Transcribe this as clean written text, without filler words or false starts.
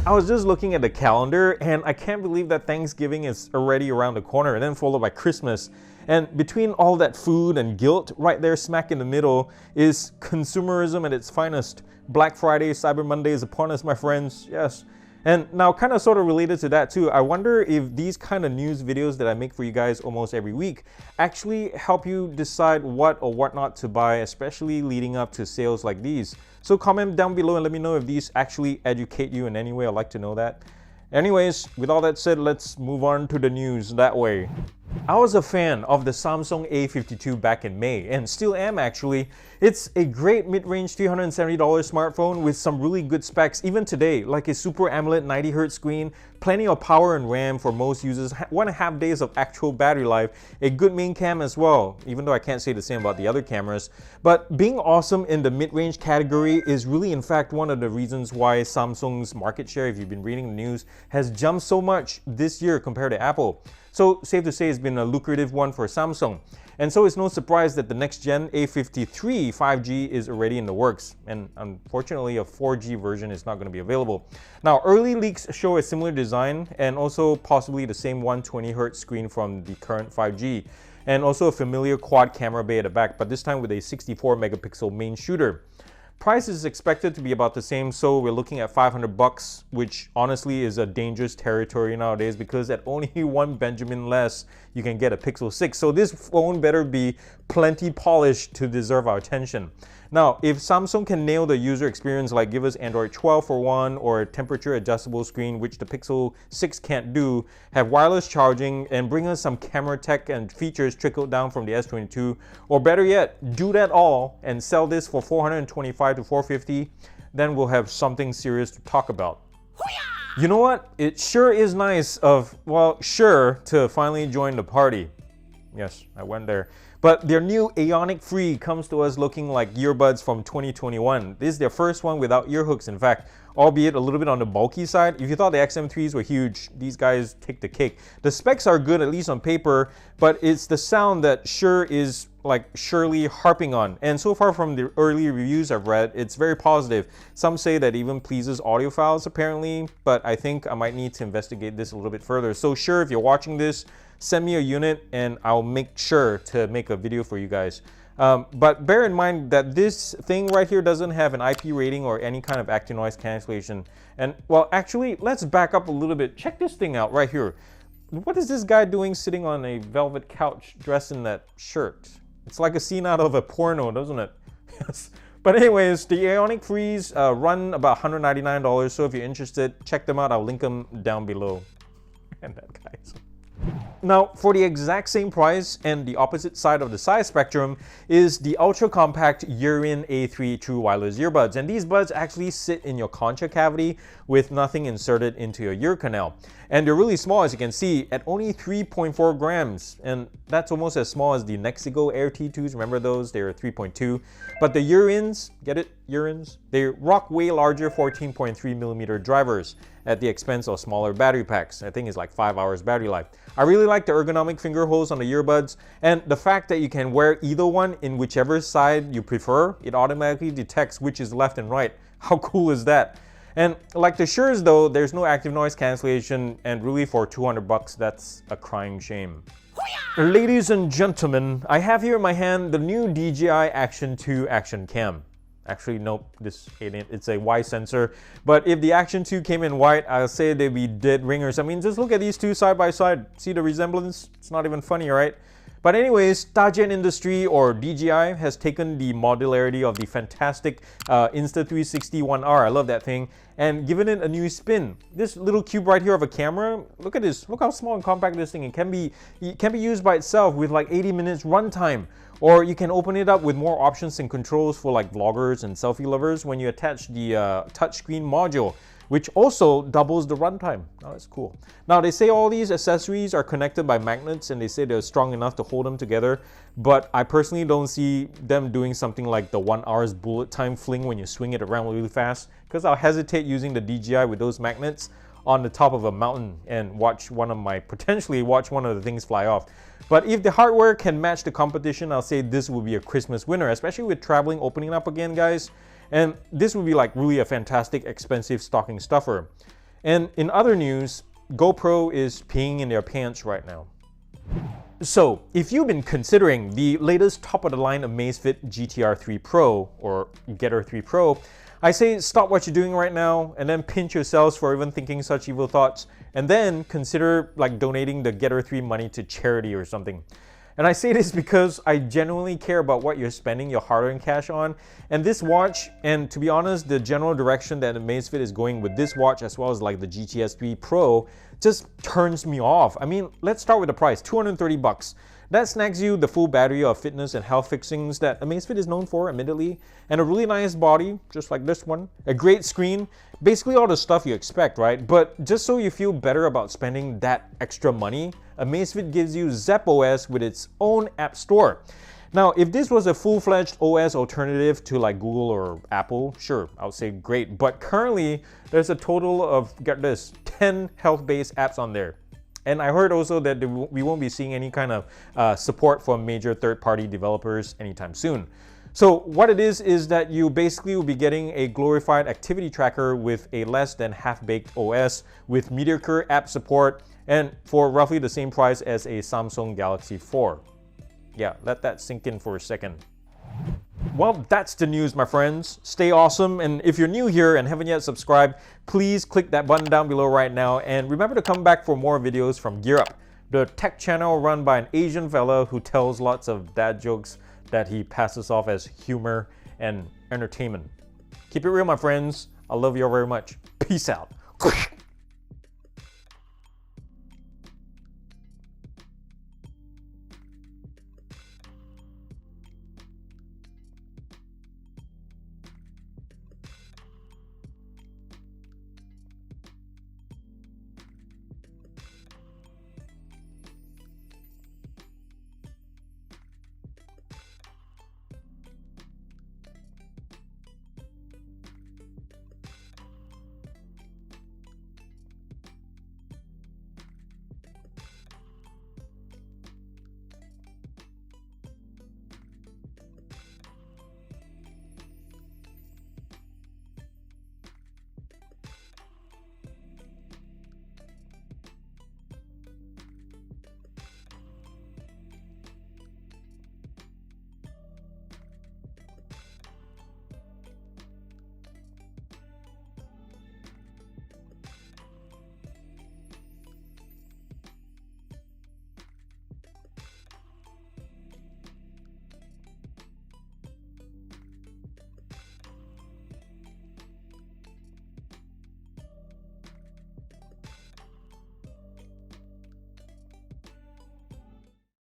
I was just looking at the calendar and I can't believe that Thanksgiving is already around the corner and then followed by Christmas. And between all that food and guilt, right there smack in the middle is consumerism at its finest. Black Friday, Cyber Monday is upon us, my friends, yes. And now kind of sort of related to that too, I wonder if these kind of news videos that I make for you guys almost every week actually help you decide what or what not to buy, especially leading up to sales like these. So comment down below and let me know if these actually educate you in any way. I'd like to know that. Anyways, with all that said, let's move on to the news that way. I was a fan of the Samsung A52 back in May, and still am actually. It's a great mid-range $370 smartphone with some really good specs even today, like a Super AMOLED 90Hz screen, plenty of power and RAM for most users, 1.5 days of actual battery life, a good main cam as well, even though I can't say the same about the other cameras. But being awesome in the mid-range category is really in fact one of the reasons why Samsung's market share, if you've been reading the news, has jumped so much this year compared to Apple. So safe to say it's been a lucrative one for Samsung. And so it's no surprise that the next gen A53 5G is already in the works. And unfortunately a 4G version is not going to be available. Now early leaks show a similar design and also possibly the same 120Hz screen from the current 5G. And also a familiar quad camera bay at the back, but this time with a 64 megapixel main shooter. Price is expected to be about the same, so we're looking at $500, which honestly is a dangerous territory nowadays because at only one Benjamin less, you can get a Pixel 6. So this phone better be plenty polished to deserve our attention. Now, if Samsung can nail the user experience, like give us Android 12 for one, or a temperature adjustable screen, which the Pixel 6 can't do, have wireless charging, and bring us some camera tech and features trickled down from the S22, or better yet, do that all and sell this for $425 to $450, then we'll have something serious to talk about. You know what? It sure is nice of, well, Shure to finally join the party. Yes, I went there. But their new Aonic Free comes to us looking like earbuds from 2021. This is their first one without ear hooks, in fact, albeit a little bit on the bulky side. If you thought the XM3s were huge, these guys take the cake. The specs are good, at least on paper, but it's the sound that Shure is like surely harping on. And so far from the early reviews I've read, it's very positive. Some say that even pleases audiophiles apparently, but I think I might need to investigate this a little bit further. So Shure, if you're watching this, send me a unit and I'll make sure to make a video for you guys. But bear in mind that this thing right here doesn't have an IP rating or any kind of active noise cancellation. And well, actually, let's back up a little bit. Check this thing out right here. What is this guy doing sitting on a velvet couch dressed in that shirt? It's like a scene out of a porno, doesn't it? Yes. But anyways, the Aonic Frees run about $199. So if you're interested, check them out. I'll link them down below. And that guy's... Now, for the exact same price and the opposite side of the size spectrum is the ultra-compact Earin A-3 true wireless earbuds. And these buds actually sit in your concha cavity with nothing inserted into your ear canal. And they're really small, as you can see, at only 3.4 grams. And that's almost as small as the Nexigo Air T2s. Remember those? They're 3.2. But the Earins, get it? Earins? They rock way larger 14.3 millimeter drivers at the expense of smaller battery packs. I think it's like 5 hours battery life. I really like the ergonomic finger holes on the earbuds and the fact that you can wear either one in whichever side you prefer. It automatically detects which is left and right. How cool is that? And like the Shures though, there's no active noise cancellation, and really for $200, that's a crying shame. Ladies and gentlemen, I have here in my hand the new DJI Action 2 Action Cam. Actually, nope, this ain't it. It's a Y sensor. But if the Action 2 came in white, I'll say they'd be dead ringers. I mean, just look at these two side by side. See the resemblance? It's not even funny, right? But anyways, Dajin Industry, or DJI, has taken the modularity of the fantastic Insta360 1R, I love that thing, and given it a new spin. This little cube right here of a camera, look at this, look how small and compact this thing is. It can be used by itself with like 80 minutes runtime. Or you can open it up with more options and controls for like vloggers and selfie lovers when you attach the touchscreen module, which also doubles the runtime. Oh, that's cool. Now, they say all these accessories are connected by magnets and they say they're strong enough to hold them together, but I personally don't see them doing something like the 1 hour's bullet time fling when you swing it around really fast, because I'll hesitate using the DJI with those magnets on the top of a mountain and potentially watch one of the things fly off. But if the hardware can match the competition, I'll say this will be a Christmas winner, especially with traveling opening up again, guys. And this would be like really a fantastic, expensive stocking stuffer. And in other news, GoPro is peeing in their pants right now. So, if you've been considering the latest top-of-the-line Amazfit GTR 3 Pro or GearUP 3 Pro, I say stop what you're doing right now and then pinch yourselves for even thinking such evil thoughts, and then consider like donating the GearUP 3 money to charity or something. And I say this because I genuinely care about what you're spending your hard-earned cash on. And this watch, and to be honest, the general direction that Amazfit is going with this watch, as well as like the GTS 3 Pro, just turns me off. I mean, let's start with the price, 230 bucks. That snags you the full battery of fitness and health fixings that Amazfit is known for, admittedly, and a really nice body, just like this one, a great screen, basically all the stuff you expect, right? But just so you feel better about spending that extra money, Amazfit gives you Zepp OS with its own app store. Now, if this was a full-fledged OS alternative to like Google or Apple, sure, I would say great. But currently, there's a total of, get this, 10 health-based apps on there. And I heard also that we won't be seeing any kind of support from major third-party developers anytime soon. So what it is that you basically will be getting a glorified activity tracker with a less than half-baked OS with mediocre app support and for roughly the same price as a Samsung Galaxy 4. Yeah, let that sink in for a second. Well, that's the news, my friends. Stay awesome, and if you're new here and haven't yet subscribed, please click that button down below right now, and remember to come back for more videos from GearUP, the tech channel run by an Asian fella who tells lots of dad jokes that he passes off as humor and entertainment. Keep it real, my friends. I love you all very much. Peace out.